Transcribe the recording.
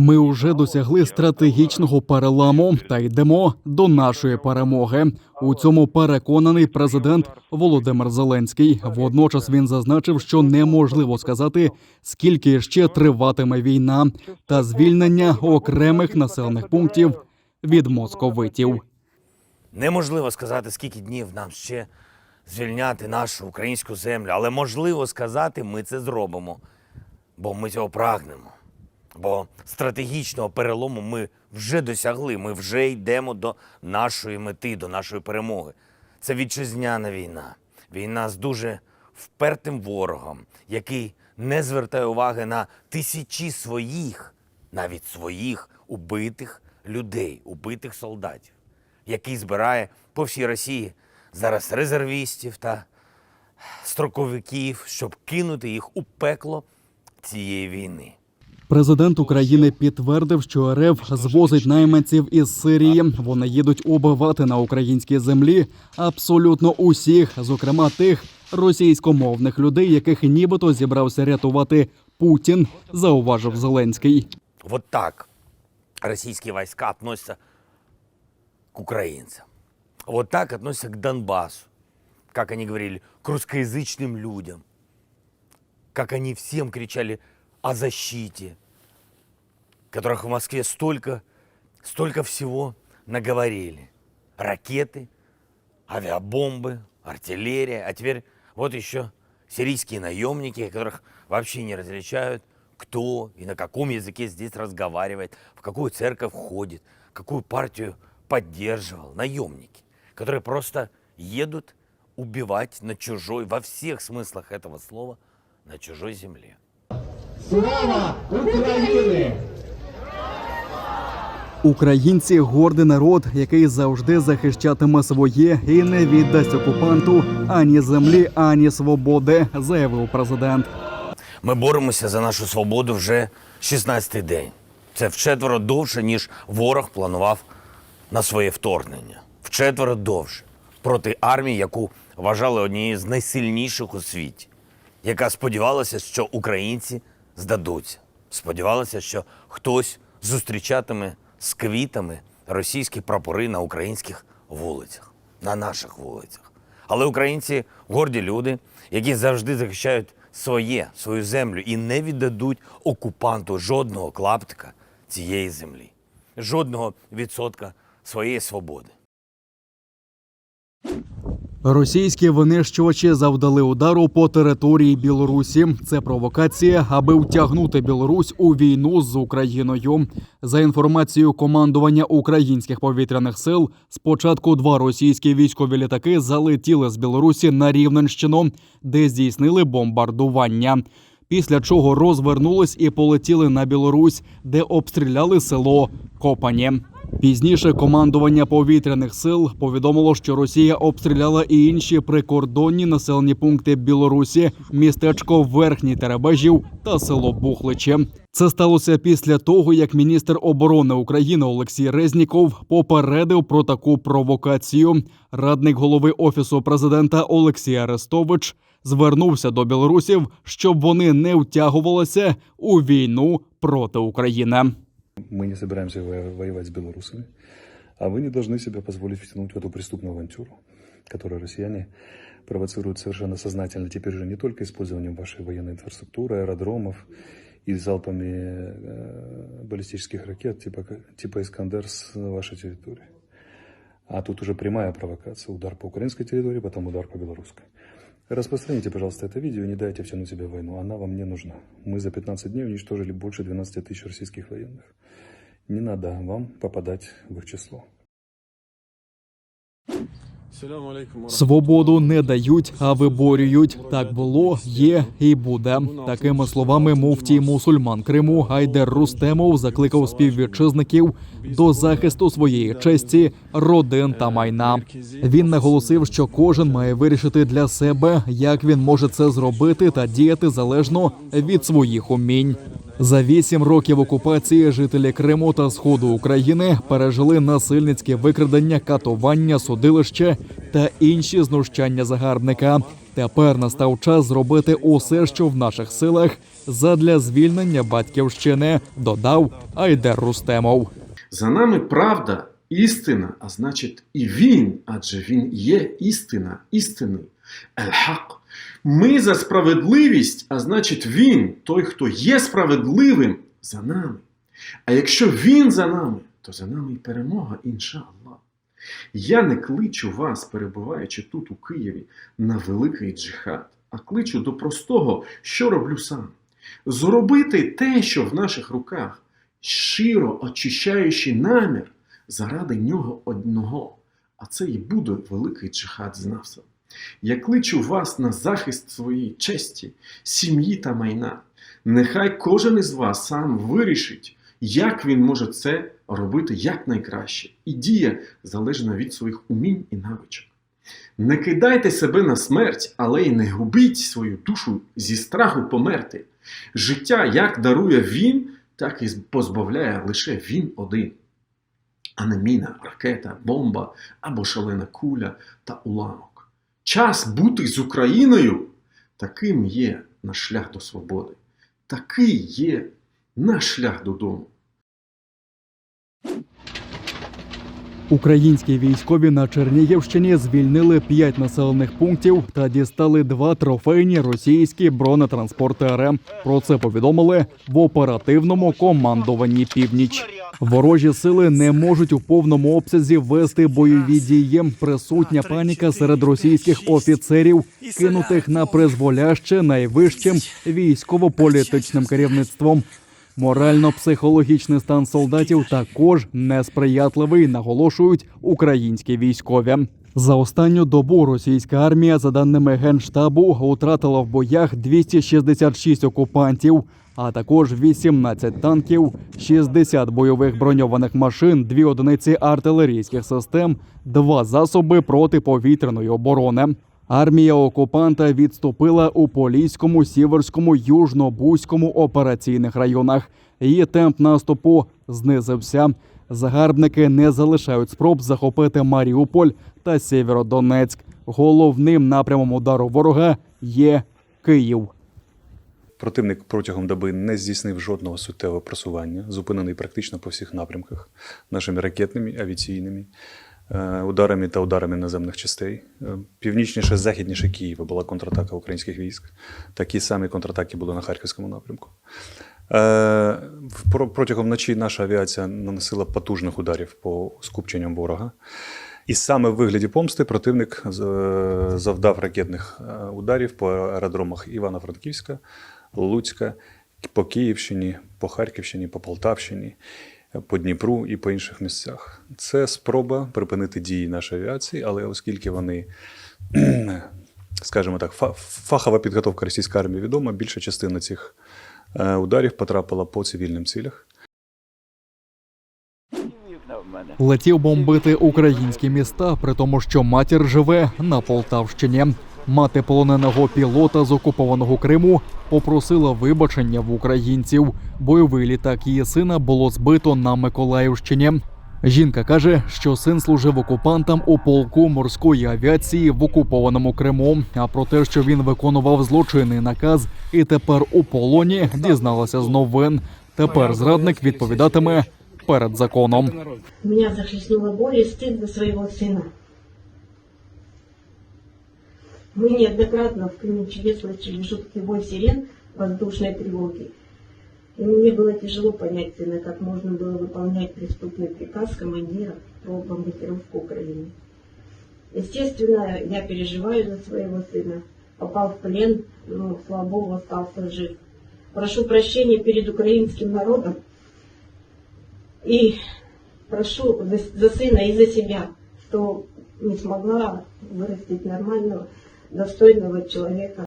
Ми вже досягли стратегічного переламу та йдемо до нашої перемоги. У цьому переконаний президент Володимир Зеленський. Водночас він зазначив, що неможливо сказати, скільки ще триватиме війна та звільнення окремих населених пунктів від московитів. Неможливо сказати, скільки днів нам ще звільняти нашу українську землю, але можливо сказати, ми це зробимо, бо ми цього прагнемо. Бо стратегічного перелому ми вже досягли, ми вже йдемо до нашої мети, до нашої перемоги. Це вітчизняна війна. Війна з дуже впертим ворогом, який не звертає уваги на тисячі своїх, навіть своїх убитих людей, убитих солдатів, який збирає по всій Росії зараз резервістів та строковиків, щоб кинути їх у пекло цієї війни. Президент України підтвердив, що РФ звозить найманців із Сирії. Вони їдуть убивати на українській землі абсолютно усіх, зокрема тих російськомовних людей, яких нібито зібрався рятувати Путін, зауважив Зеленський. Вот так российские войска относятся к украинцам. Вот так относятся к Донбассу. Как они говорили, к русскоязычным людям. Как они всем кричали о защите, которых в Москве столько всего наговорили. Ракеты, авиабомбы, артиллерия. А теперь вот еще сирийские наемники, которых вообще не различают, кто и на каком языке здесь разговаривает, в какую церковь ходит, какую партию поддерживал. Наемники, которые просто едут убивать на чужой, во всех смыслах этого слова, на чужой земле. Слава Україні! Українці – гордий народ, який завжди захищатиме своє і не віддасть окупанту ані землі, ані свободи, заявив президент. Ми боремося за нашу свободу вже 16-й день. Це вчетверо довше, ніж ворог планував на своє вторгнення. Вчетверо довше. Проти армії, яку вважали однією з найсильніших у світі. Яка сподівалася, що українці здадуться. Сподівалася, що хтось зустрічатиме з квітами російські прапори на українських вулицях, на наших вулицях. Але українці – горді люди, які завжди захищають свою землю і не віддадуть окупанту жодного клаптика цієї землі, жодного відсотка своєї свободи. Російські винищувачі завдали удару по території Білорусі. Це провокація, аби втягнути Білорусь у війну з Україною. За інформацією командування українських повітряних сил, спочатку 2 російські військові літаки залетіли з Білорусі на Рівненщину, де здійснили бомбардування. Після чого розвернулись і полетіли на Білорусь, де обстріляли село Копані. Пізніше командування повітряних сил повідомило, що Росія обстріляла і інші прикордонні населені пункти Білорусі, містечко Верхній Теребежів та село Бухличе. Це сталося після того, як міністр оборони України Олексій Резніков попередив про таку провокацію. Радник голови Офісу президента Олексій Арестович звернувся до білорусів, щоб вони не втягувалися у війну проти України. Мы не собираемся воевать с белорусами, а вы не должны себе позволить втянуть в эту преступную авантюру, которую россияне провоцируют совершенно сознательно. Теперь же не только использованием вашей военной инфраструктуры, аэродромов и залпами баллистических ракет типа «Искандер» с вашей территории. А тут уже прямая провокация. Удар по украинской территории, потом удар по белорусской. Распространите, пожалуйста, это видео и не дайте втянуть себя в войну. Она вам не нужна. Мы за 15 дней уничтожили больше 12 тысяч российских военных. Не надо вам попадать в их число. Свободу не дають, а виборюють. Так було, є і буде. Такими словами муфтій мусульман Криму Гайдер Рустемов закликав співвітчизників до захисту своєї честі, родин та майна. Він наголосив, що кожен має вирішити для себе, як він може це зробити та діяти залежно від своїх умінь. За 8 років окупації жителі Криму та Сходу України пережили насильницьке викрадення, катування, судилище та інші знущання загарбника. Тепер настав час зробити усе, що в наших силах, задля звільнення батьківщини, додав Айдер Рустемов. За нами правда, істина, а значить і він, адже він є істина, істинний, ель-хак. Ми за справедливість, а значить він, той, хто є справедливим, за нами. А якщо він за нами, то за нами і перемога, іншаллах. Я не кличу вас, перебуваючи тут у Києві, на великий джихад, а кличу до простого, що роблю сам. Зробити те, що в наших руках, щиро очищаючи намір заради нього одного. А це і буде великий джихад з нafsом. Я кличу вас на захист своєї честі, сім'ї та майна. Нехай кожен із вас сам вирішить, як він може це робити якнайкраще. І діє залежно від своїх умінь і навичок. Не кидайте себе на смерть, але й не губіть свою душу зі страху померти. Життя як дарує він, так і позбавляє лише він один. А не міна, ракета, бомба або шалена куля та уламок. Час бути з Україною – таким є наш шлях до свободи. Такий є наш шлях додому. Українські військові на Чернігівщині звільнили 5 населених пунктів та дістали 2 трофейні російські бронетранспорти РМ. Про це повідомили в оперативному командуванні «Північ». Ворожі сили не можуть у повному обсязі вести бойові дії. Присутня паніка серед російських офіцерів, кинутих на призволяще найвищим військово-політичним керівництвом. Морально-психологічний стан солдатів також несприятливий, наголошують українські військові. За останню добу російська армія, за даними Генштабу, втратила в боях 266 окупантів, а також 18 танків, 60 бойових броньованих машин, 2 одиниці артилерійських систем, 2 засоби протиповітряної оборони. Армія окупанта відступила у Поліському, Сіверському, Южно-Бузькому операційних районах. Її темп наступу знизився. Загарбники не залишають спроб захопити Маріуполь та Сєвєродонецьк. Головним напрямом удару ворога є Київ. Противник протягом доби не здійснив жодного суттєвого просування, зупинений практично по всіх напрямках нашими ракетними, авіаційними ударами та ударами наземних частей. Північніше, західніше Києва була контратака українських військ. Такі самі контратаки були на Харківському напрямку. Протягом ночі наша авіація наносила потужних ударів по скупченням ворога. І саме в вигляді помсти противник завдав ракетних ударів по аеродромах Івано-Франківська, Луцька, по Київщині, по Харківщині, по Полтавщині, по Дніпру і по інших місцях. Це спроба припинити дії нашої авіації, але оскільки вони, скажімо так, фахова підготовка російської армії відома, більша частина цих ударів потрапила по цивільним цілях. Летів бомбити українські міста, при тому, що матір живе на Полтавщині. Мати полоненого пілота з окупованого Криму попросила вибачення в українців. Бойовий літак її сина було збито на Миколаївщині. Жінка каже, що син служив окупантам у полку морської авіації в окупованому Криму. А про те, що він виконував злочинний наказ і тепер у полоні, дізналася з новин. Тепер зрадник відповідатиме перед законом. Меня захлестнула боль и стыд за своего сына. Мы неоднократно в Кременчуге слышали жуткий вой сирен воздушной тревоги. И мне было тяжело понять сына, как можно было выполнять преступный приказ командира про бомбардировку Украины. Естественно, я переживаю за своего сына. Попал в плен, но, слава Богу, остался жив. Прошу прощения перед украинским народом. И прошу за сына и за себя, что не смогла вырастить нормального, достойного человека.